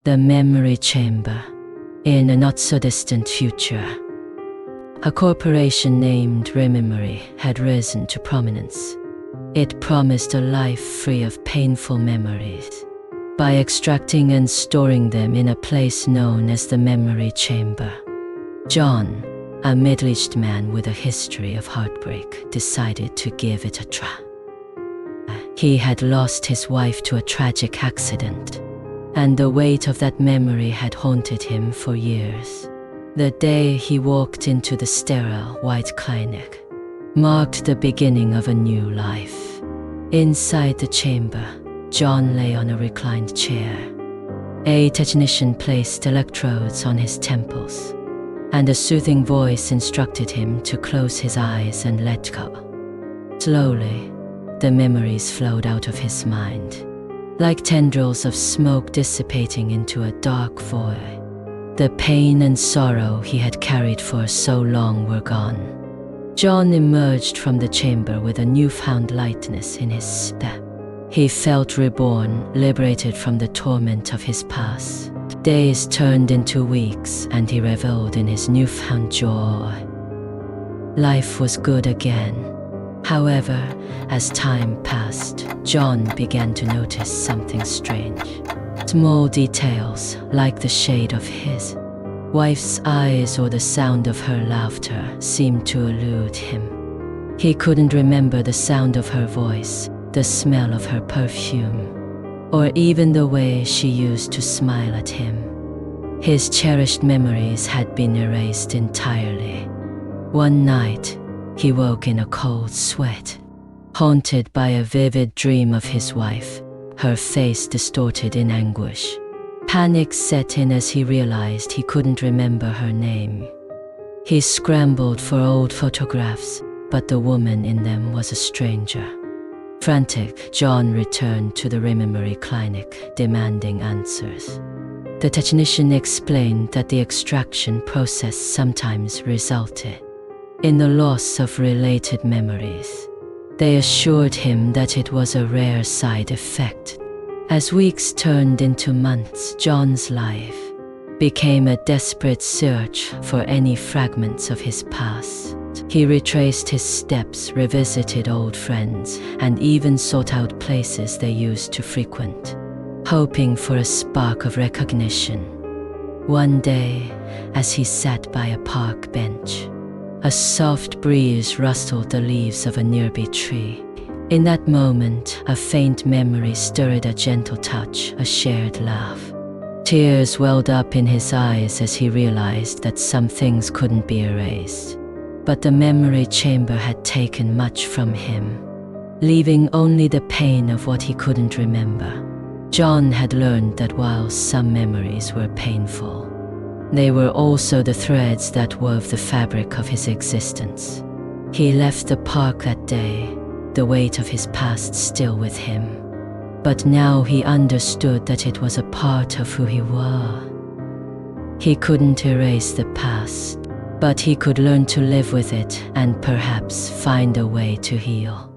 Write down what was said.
The memory chamber. In a not-so-distant future, a corporation named Rememory had risen to prominence. It promised a life free of painful memories by extracting and storing them in a place known as the memory chamber. John, a middle-aged man with a history of heartbreak, decided to give it a try. He had lost his wife to a tragic accident, and the weight of that memory had haunted him for years. The day he walked into the sterile white clinic marked the beginning of a new life. Inside the chamber, John lay on a reclined chair. A technician placed electrodes on his temples, and a soothing voice instructed him to close his eyes and let go. Slowly, the memories flowed out of his mind, like tendrils of smoke dissipating into a dark void. The pain and sorrow he had carried for so long were gone. John emerged from the chamber with a newfound lightness in his step. He felt reborn, liberated from the torment of his past. Days turned into weeks, and he reveled in his newfound joy. Life was good again. However, as time passed, John began to notice something strange. Small details, like the shade of his wife's eyes or the sound of her laughter, seemed to elude him. He couldn't remember the sound of her voice, the smell of her perfume, or even the way she used to smile at him. His cherished memories had been erased entirely. One night, he woke in a cold sweat, haunted by a vivid dream of his wife, her face distorted in anguish. Panic set in as he realized he couldn't remember her name. He scrambled for old photographs, but the woman in them was a stranger. Frantic, John returned to the Rememory clinic, demanding answers. The technician explained that the extraction process sometimes resulted in the loss of related memories. They assured him that it was a rare side effect. As weeks turned into months, John's life became a desperate search for any fragments of his past. He retraced his steps, revisited old friends, and even sought out places they used to frequent, hoping for a spark of recognition. One day, as he sat by a park bench, a soft breeze rustled the leaves of a nearby tree. In that moment, a faint memory stirred, a gentle touch, a shared laugh. Tears welled up in his eyes as he realized that some things couldn't be erased. But the memory chamber had taken much from him, leaving only the pain of what he couldn't remember. John had learned that while some memories were painful, they were also the threads that wove the fabric of his existence. He left the park that day, the weight of his past still with him. But now he understood that it was a part of who he was. He couldn't erase the past, but he could learn to live with it and perhaps find a way to heal.